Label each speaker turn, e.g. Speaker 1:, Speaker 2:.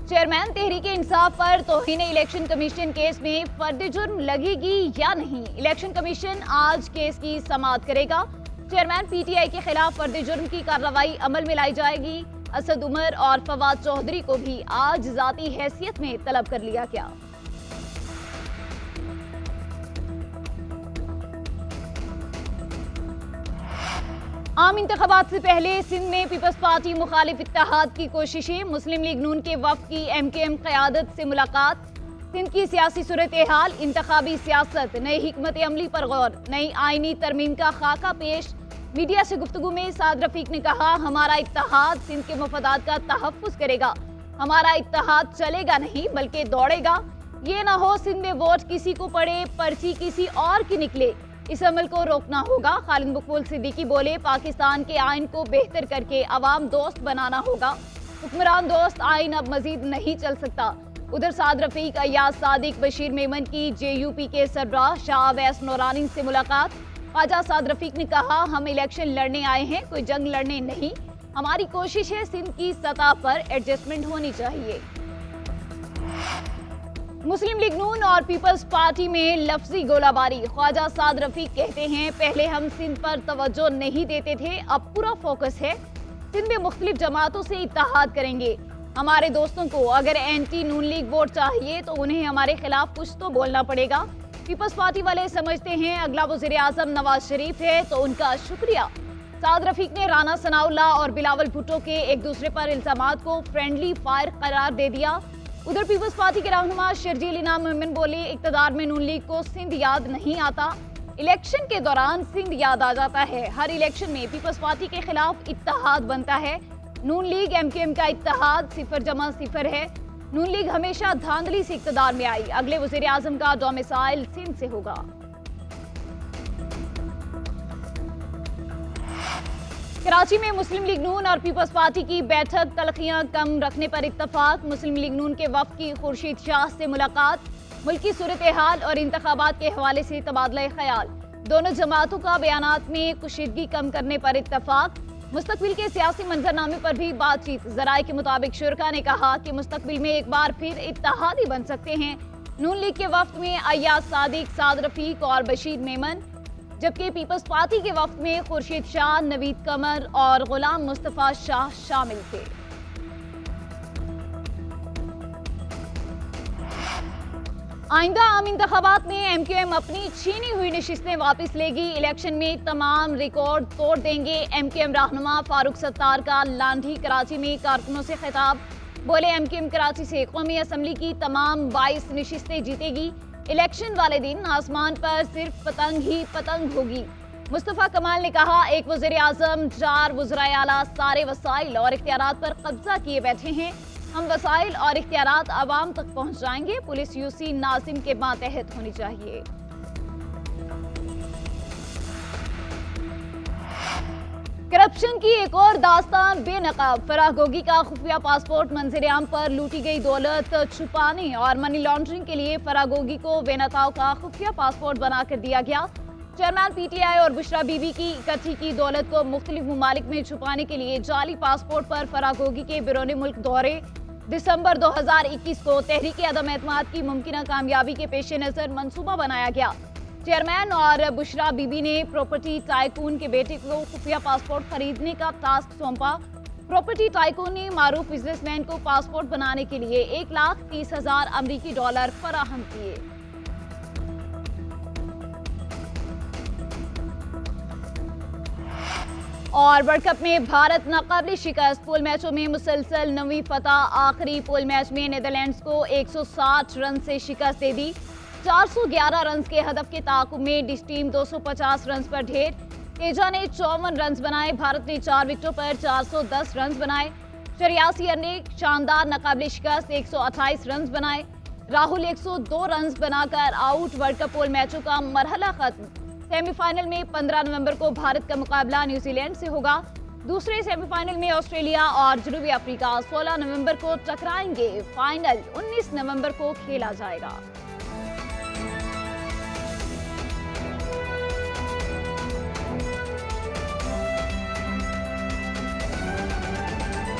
Speaker 1: Chairman Tehreek Insaf पर तौहीन election commission case में फर्द जुर्म लगेगी या नहीं, इलेक्शन कमीशन आज केस की समाअत करेगा। चेयरमैन पीटीआई के खिलाफ फर्द जुर्म की कार्रवाई अमल में लाई जाएगी। असद उमर और फवाद चौधरी को भी आज जाती हैसियत में तलब कर लिया गया। आम इंतखाबात से पहले सिंध में पीपल्स पार्टी मुखालिफ इत्तेहाद की कोशिशें, मुस्लिम लीग नून के वफ्द की एमकेएम क़यादत से मुलाकात, सिंध की सियासी सूरत हाल, इंतखाबी सियासत, नई हिकमत अमली पर गौर, नई आईनी तरमीम का खाका पेश। मीडिया से गुफ्तगू में साद रफीक ने कहा, हमारा इत्तेहाद सिंध के मफादात का तहफ़्फ़ुज़ करेगा, हमारा इत्तेहाद चलेगा नहीं बल्कि दौड़ेगा। ये ना हो सिंध में वोट किसी को पड़े, पर्ची किसी और की निकले, इस अमल को रोकना होगा। खालिद मकबूल सिद्दीकी बोले, पाकिस्तान के आइन को बेहतर करके अवाम दोस्त बनाना होगा, हुक्मरान दोस्त आइन अब मजीद नहीं चल सकता। उधर साद रफीक, अय्याज सादिक, बशीर मेमन की जेयूपी के सरबराह शाह अवैस नूरानी से मुलाकात। ख्वाजा साद रफीक ने कहा, हम इलेक्शन लड़ने आए हैं, कोई जंग लड़ने नहीं, हमारी कोशिश है सिंध की सतह पर एडजस्टमेंट होनी चाहिए। मुस्लिम लीग नून और पीपल्स पार्टी में लफ्जी गोलाबारी। ख्वाजा साद रफीक कहते हैं, पहले हम सिंध पर तवज्जो नहीं देते थे, अब पूरा फोकस है सिंध में मुख्तलिफ जमातों से इत्तेहाद करेंगे। हमारे दोस्तों को अगर एंटी नून लीग वोट चाहिए तो उन्हें हमारे खिलाफ कुछ तो बोलना पड़ेगा। पीपल्स पार्टी वाले समझते हैं अगला वज़ीर आज़म नवाज शरीफ है, तो उनका शुक्रिया। साद रफीक ने राना सनाउल्लाह और बिलावल भुट्टो के एक दूसरे पर इल्जामात को फ्रेंडली फायर करार दे दिया। उधर पीपल्स पार्टी के रहनुमा शर्जील इनाम मोमिन बोले, इक़्तिदार में नून लीग को सिंध याद नहीं आता, इलेक्शन के दौरान सिंध याद आ जाता है। हर इलेक्शन में पीपल्स पार्टी के खिलाफ इत्तेहाद बनता है। नून लीग एमकेएम का इत्तेहाद 0-0 है। नून लीग हमेशा धांधली से इक़्तिदार में आई, अगले वज़ीर आज़म का डोमिसाइल सिंध से होगा। कराची में मुस्लिम लीग नून और पीपल्स पार्टी की बैठक, तलखियां कम रखने पर इत्तफाक। मुस्लिम लीग नून के वफ्द की खुर्शीद शाह से मुलाकात, मुल्की सूरत हाल और इंतखाबात के हवाले से तबादला ख्याल। दोनों जमातों का बयानात में कुशीदगी कम करने पर इत्तफाक। मुस्तकबिल के सियासी मंजरनामे पर भी बातचीत। ज़राए के मुताबिक शुरका ने कहा कि मुस्तकबिल में एक बार फिर इत्तेहादी बन सकते हैं। नून लीग के वफ्द में अय्याज सादिक, साद रफीक और बशीर मेमन, जबकि पीपल्स पार्टी के वफ्द में खुर्शीद शाह, नवीद कमर और गुलाम मुस्तफ़ा शाह शामिल थे। आइंदा आम इंतखाबात में एमकेएम अपनी छीनी हुई नशिस्तें वापस लेगी, इलेक्शन में तमाम रिकॉर्ड तोड़ देंगे। एमकेएम रहनुमा फारूक सत्तार का लांढी कराची में कारकुनों से खिताब, बोले, एमकेएम कराची से कौमी असम्बली की तमाम 22 नशिस्तें जीतेगी। इलेक्शन वाले दिन आसमान पर सिर्फ पतंग ही पतंग होगी। मुस्तफ़ा कमाल ने कहा, एक वज़ीर आज़म, 4 वज़राए आला सारे वसाइल और इख्तियारात पर कब्जा किए बैठे हैं, हम वसाइल और इख्तियारात आवाम तक पहुँचाएंगे। पुलिस यूसी नाजिम के मातहत होनी चाहिए। करप्शन की एक और दास्तान बेनकाब। फराह गोगी का खुफिया पासपोर्ट, मंजर-ए-आम पर लूटी गई दौलत छुपाने और मनी लॉन्ड्रिंग के लिए फराह गोगी को बेनकाब का खुफिया पासपोर्ट बनाकर दिया गया। चेयरमैन पीटीआई और बुशरा बीबी की इकट्ठी की दौलत को मुख्तलिफ ममालिक में छुपाने के लिए जाली पासपोर्ट पर फराह गोगी के बैरून मुल्क दौरे। दिसंबर 2021 को तहरीक अदम एतमाद की मुमकिन कामयाबी के पेश नज़र मनसूबा बनाया गया। चेयरमैन और बुशरा बीबी ने प्रॉपर्टी टाइकून के बेटे को खुफिया पासपोर्ट खरीदने का टास्क सौंपा। प्रॉपर्टी टाइकून ने मारूफ बिजनेसमैन को पासपोर्ट बनाने के लिए $1,30,000 अमरीकी फराहम किए। और वर्ल्ड कप में भारत नाकाबिल शिकस्त, पूल मैचों में मुसलसल नवीं फतह। आखिरी पूल मैच में नीदरलैंड्स को 160 रन से शिकस्त दे दी। 411 रन के हदफ के ताकुब में डिश टीम 250 रन पर ढेर। तेजा ने 54 रन बनाए, भारत ने 4 विकेटों पर 410 रन बनाए। 84 ने शानदार नाकाबिल शिकस्त 128 रन बनाए। राहुल 102 रन बनाकर आउट। वर्ल्ड कप पोल मैचों का मरहला खत्म। सेमीफाइनल में 15 नवंबर को भारत का मुकाबला न्यूजीलैंड से होगा। दूसरे सेमीफाइनल में ऑस्ट्रेलिया और जनूबी अफ्रीका 16 नवंबर को टकराएंगे। फाइनल 19 नवंबर को खेला जाएगा।